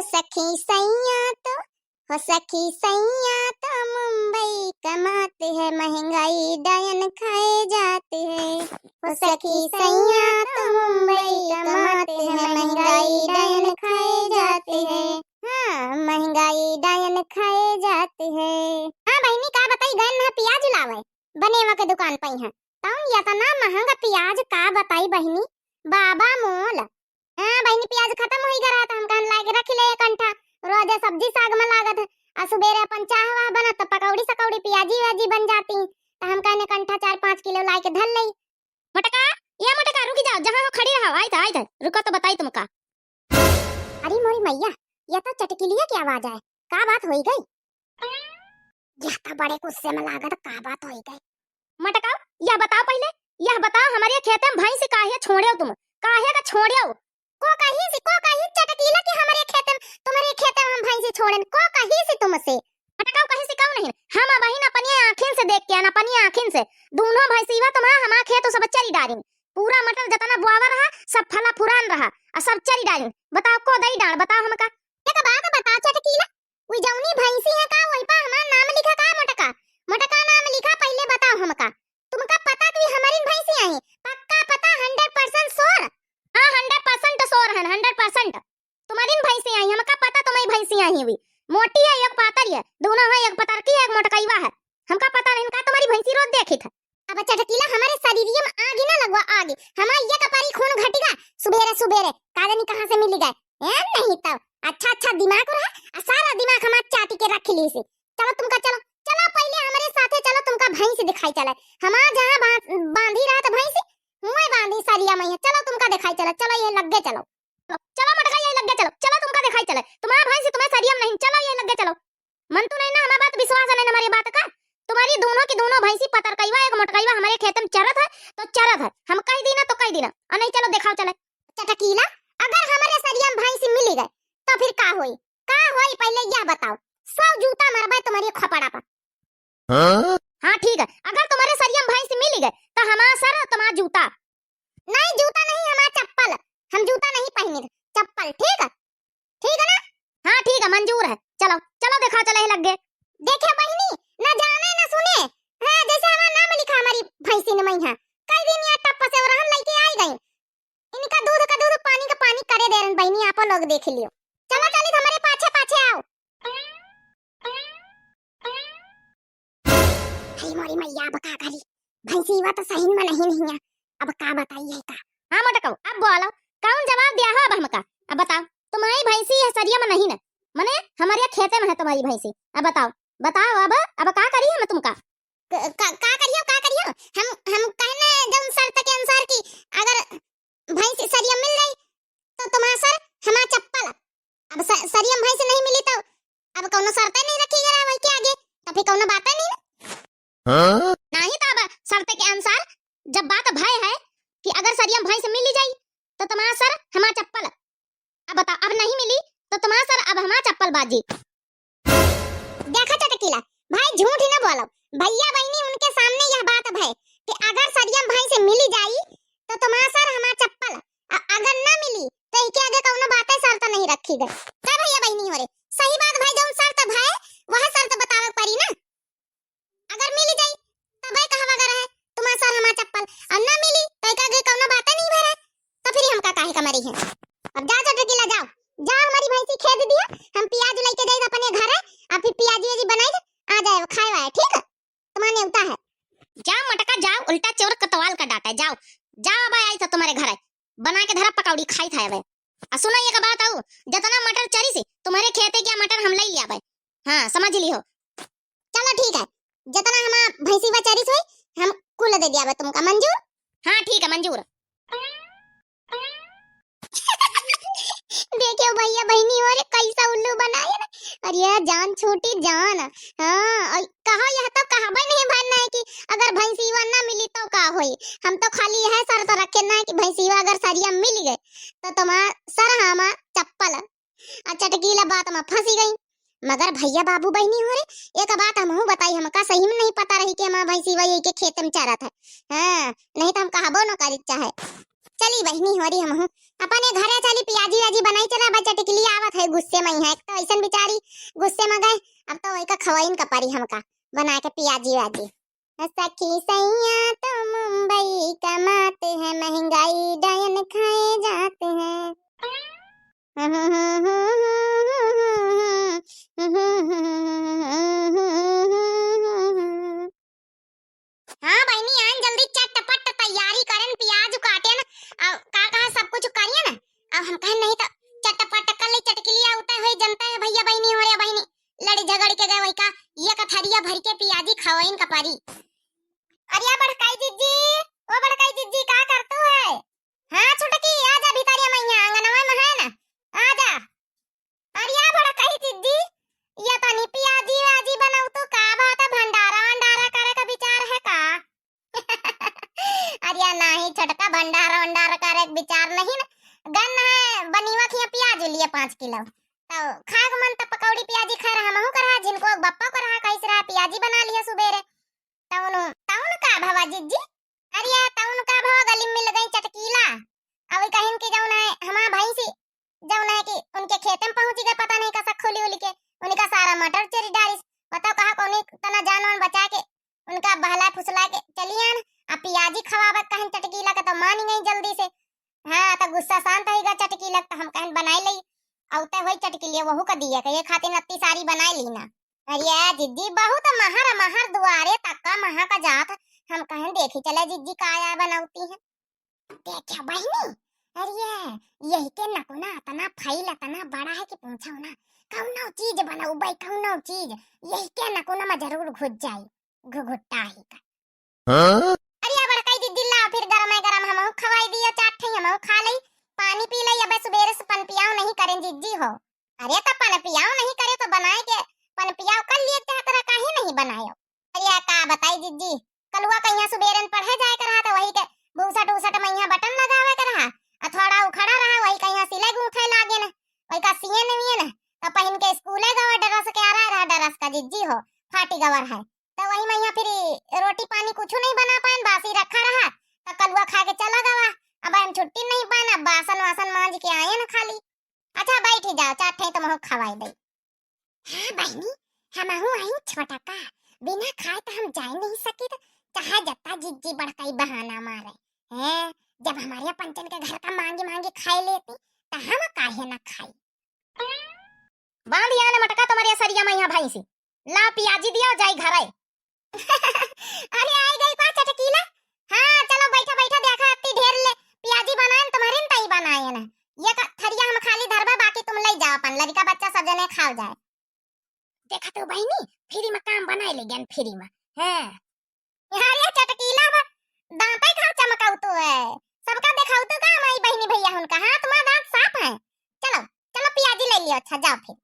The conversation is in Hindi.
सखी सैया तो हो सखी सैया तो मुंबई कमाते हैं, महंगाई डायन खाए जाते हैं। हो सखी सैया तो मुंबई कमाते हैं, महंगाई डायन खाए जाते हैं। हाँ, महंगाई डायन खाए जाते हैं। हाँ बहनी, का बताई गन है प्याज लावे बनेवा के दुकान पे है तौन इतना महंगा प्याज का बताई बहनी बाबा मोल। हाँ बहनी, प्याज खत्म हो गया था, हम कहन लाके रख ले एक अंठा, रोज सब्जी साग में लागत है। आ सुबेरे अपन चाह वाह बनत तो पकौड़ी सकौड़ी प्याजी व्याजी बन जाती, तो हम कहने कंठा 4-5 किलो लाके धर लई। मटका, ये मटका रुक जाओ, जहां हो खड़ी रहो, आई था रुको तो बताई तुमका। अरे मोरी मैया, ये तो चटकिलिया की आवाज है, का बात होई गई? यह तो बड़े गुस्से में लागत, का बात होई गई? मटका, यह बताओ पहले, यह बताओ हमारे खेत में भैंस काहे छोड़े तुम, काहे का छोड़े को कहीं चटकीला कि हमारे खेत में तुम्हारे खेत में हम भैंस छोड़न को कहीं से तुमसे मटकाओ कहीं से क्यों नहीं? हम बहिन अपनी आंखें से देख के आना, अपनी आंखें से दोनों भैंसीवा तुम्हारा हमारा खेत सब चरी डाली, पूरा मटर जितना बुआवा रहा सब फला फुरान रहा और सब चरी डाली। बताओ को दई डाल, बताओ हमका एक बात बता चटकीला, वो जौनी भैंसी है का वही पर हमारा नाम लिखा का? मटका नाम लिखा, पहले बताओ हमका, तुमका पता कि हमारी भैंसी आई पक्का पता 100% श्योर? हां 100% श्योर है, 100% तुम्हारी भैंसी आई, हमका पता तुम्हारी भैंसी आई हुई, मोटी है एक पातर है, दोनों है, एक पतर की है एक मोटकईवा है, हमका पता नहीं का तुम्हारी भैंसी रोज देखी था। अब चटकीला हमारे शरीर में आग ही ना लगवा, आग हमारा ये कपारी खून घटेगा सुबेरे काजनी कहां से मिल गए? नहीं तो अच्छा दिमाग रहा, सारा दिमाग हमारा चाटी के रख ली से। चलो तुमका चलो पहले हमारे साथे चलो, तुमका भैंस दिखाई चले, हमारा जहां बांधी रहा था भैंस मुंह बांधी सरिया में, चलो तुमका दिखाई चलो ये लग गए, चलो मटका ये लग गए, चलो तुमका दिखाई चले, तुम्हारा भैंस तुम्हें सरिया में नहीं, चलो ये लग गए चलो। मन तो नहीं ना, हमारी बात विश्वास नहीं हमारी बात का? तुम्हारी दोनों की दोनों भैंसी पतरकईवा एक मोटकईवा हमारे खेत में चरत है तो चरत है, हम कह दी ना तो कह दी ना, और नहीं चलो दिखाओ चले। चटकीला, अगर हमारे सरिया में भैंसी मिल गए तो फिर का होई पहले यह बताओ, 100 जूता मारबा तुम्हारी खपड़ा पर। हाँ ठीक है, अगर तुम्हारे सरिया में भैंसी मिल गए तो हमारा सर तुम्हारा जूता नहीं हमारा चप्पल, हम जूता नहीं पहने, चप्पल, ठीक है ना? हाँ ठीक है, मंजूर है, चलो दिखा चले लग गए। देखे बहनी, ना जाने ना सुने, हाँ जैसे हमारा नाम लिखा हमारी भैंसी ने मैया कई दिन यहाँ टप्पा से और हम लेके आई गई, इनका दूध का दूध पानी का पानी करे दे रहे बहनी, आप लोग देख लियो। चलो हमारे पाछे आओ। हई मोरी मैया, अब का करी, भैंसी वा तो सही में नहीं है, अब का बताइए का? हाँ मटकाओ, अब बोलो कौन जवाब दिया हो अब हमका, अब बताओ तुम्हारी भैंसी है सरिया में नहीं ना, मने हमारे खेते में है तुम्हारी भैंसी, अब बताओ अब का करिए हम तुमका? का करियो हम कहने जौन शर्त के अनुसार की अगर भैंसी सरिया मिल गई तो तुम्हारा सर हमारा चप्पल, अब सरिया में भैंसी नहीं मिली तो अब कौनो शर्त नहीं रखी गया वही के आगे, तो फिर कौनो बात नहीं ना? नहीं तो अब शर्त के अनुसार जब बात भय है कि अगर सरिया में भैंस मिल जाई तो तुम्हारा सर हमारा चप्पल, अब बताओ अब नहीं मिली तो तुम्हारा सर अब हमारा चप्पल बाजी। देखा चटकीला भाई, झूठ ही ना बोलो, भैया बहनी उनके सामने यह बात है कि अगर सरिया में भैंस मिल जाई तो तुम्हारा सर हमारा चप्पल, अगर ना मिली तो इनके आगे कौनो बातें शर्त नहीं रखी गई। क्या भैया बहनी हो रे, सही बात भाई, जौन शर्त है वह शर्त बतावे पड़ी ना, अगर मिल जाई तो भाई कहवा गर है तुम्हारा सर हमारा चप्पल, और ना मिली तो इनके आगे कौनो बातें नहीं भरे, तो फिर हमका काहे का मरी है? अब जा चटकीला, जाओ हमारी भैंसी खेद दिया, हम प्याज लेके जाए अपने घर है, अब फिर प्याजी वेजी बनाई आ जाए खाए वाए, ठीक है? तुम्हारे नेवता है, जाओ मटका जाओ, उल्टा चोर कतवाल का डाटा है, जाओ अब आई था तुम्हारे घर है, बना के धरा पकौड़ी खाई था। अब सुनो ये का बात आऊ, जितना मटर चरी से तुम्हारे खेते क्या मटर हम ले लिया भाई, हाँ समझ लियो। चलो ठीक है, जितना हमारा भैंसी व चरी सोई हम कुल दे दिया तुमका, मंजूर? हाँ ठीक है मंजूर। देखियो भैया बहनी हो रे कैसा उल्लू बनाया ना, अरे जान छोटी जान, हाँ कहा यह तो कहावत नहीं बनना है कि अगर भैंसीवा ना मिली तो का होई, हम तो खाली यह शर्त रखे ना है कि भैंसीवा अगर सरिया मिल गए तो तुम्हारा सर हमारा चप्पल। अच्छा टकीला बात में फंसी गई, मगर भैया बाबू बहनी हो रे एक बात हमहू बताई, हमका सही में नहीं पता रही कि हमारा भैंसीवा ये के खेत में चरत है, हाँ नहीं तो हम कहबो न करी चाहे। चली बहनी हमारी हम अपने घरे चली पियाजी वाजी बनाई चला बा चटकली आवत है गुस्से में है एक तो ऐसन बेचारी गुस्से में गए अब तो वही का खवाइन का पारी हमका बना के पियाजी वाजी सखी सैया तो मुंबई कमाते हैं महंगाई डायन खाए जाते हैं हाँ बहनी आन जल्दी चटपट तैयारी करें प्याज काटे ना अब का कहा सब कुछ करिए ना अब हम कहें नहीं तो चटपट कर ले चटकलिया उतर हुई जनता है भैया बहनी हो रे बहनी लड़ी झगड़ के गए वही का ये कथरिया भर के पियाजी खवाइन कपारी अरे बड़काई जिज्जी ओ बड़काई जिज्जी का करतू है हां छुटकी आजा भीतरिया मैया आंगनवा में है ना आजा अरे बड़काई जिज्जी ये तनी पियाजी वाजी बनाऊ तो का बात है भंडारा वंडारा करे का विचार है का अरे नहीं छटका भंडारा वंडारा करे का विचार नहीं ना गन है बनीवा खिया प्याज लिए 5 किलो तो खाग मन त पकौड़ी प्याजी खा रहा हमहू कर रहा जिनको बप्पा कर रहा कैसे रहा प्याजी बना लिया सुबेरे टाउन का भावा जिज्जी अरे टाउन का भावा गली में मिल गई चटकीला अब कहिन के जाऊन है हमारा भाई से जाऊन है कि उनके खेत में पहुंच गए पता नहीं कैसा खोली उली के उनका सारा मटर चेरी डाली बताओ कहा कोनी तना जानवर बचा के उनका बहला फुसला के चलिए अब पियाजी खवावत कहन चटकीला के तो मान गई जल्दी से हां तो गुस्सा शांत होएगा चटकीला तो हम कहन बनाई लई औते वही चटकीलिया वहू का दिया के ये खातिर अत्ती सारी बनाई ली ना अरे जिज्जी बहुत महर दुआरे तक्का महा का जात हम कहन देखी चले जिज्जी काया बनाती है देखा बहनी अरे यही के नकुना तना फैल तना बड़ा है कि पूछो ना कौनो चीज बनाऊ भाई कौनो चीज यही के नकुना में जरूर घुस जाई घुघुट्टा ही का अरे बड़काई दीदी ला फिर गरम हम खवाई दियो चाट हम खा लई पानी पी लई अब सुबेरे से पन पियाओ नहीं करें जिज्जी हो अरे तो पन पियाओ नहीं करे तो बनाए के पन पियाओ कर लिए तेरा काहे नहीं बनायो अरे का बताई जिज्जी कलुआ कहिया सुबेरन पढ़े जाए कर रहा तो वही के बूसट उसट मैया बटन लगावे कर रहा थोड़ा उखड़ा रहा वही कहिया सिलाई गूंथे लागे ना वही का सिए नहीं ना तो पहन के स्कूले गवा डरस के आ रहा डरस का जिज्जी हो फाटी गवर है तो वही मैया फिर रोटी पानी कुछ नहीं बना पाए बासी रखा रहा तो कलुआ खा के चला गवा अब हम छुट्टी नहीं पाना बासन वासन मांज के आए ना खाली अच्छा बैठ जाओ चाटे तो मोह खवाई दे हां बहनी हमहू आई छोटा का बिना खाए तो हम जा नहीं सकी तो चाहे जत्ता जिज्जी बड़काई बहाना मारे हैं जब हमारे पंचन के घर का मांगे खाए लेती तो हम काहे ना खाई बांध याने मटका तुम्हारे सरिया मैया भाई से ला पियाजी दिया जाई घर आए अरे आई गई पा चटकीला हां चलो बैठा बैठा देखा इतनी ढेर ले पियाजी बनाए तुम्हारे न तई बनाए ना ये थरिया हम खाली धरबा बाकी तुम ले जाओ अपन लड़का बच्चा सब जने खाओ जाए देखा तो बहनी फ्री में काम बनाए ले गन फ्री में हैं यार ये चटकीला दांत खा चमकाऊ तो है सबका दिखाऊ तो का माई बहनी भैया उनका हां तुम्हारा दांत साफ है चलो चलो पियाजी ले लियो अच्छा जाओ फिर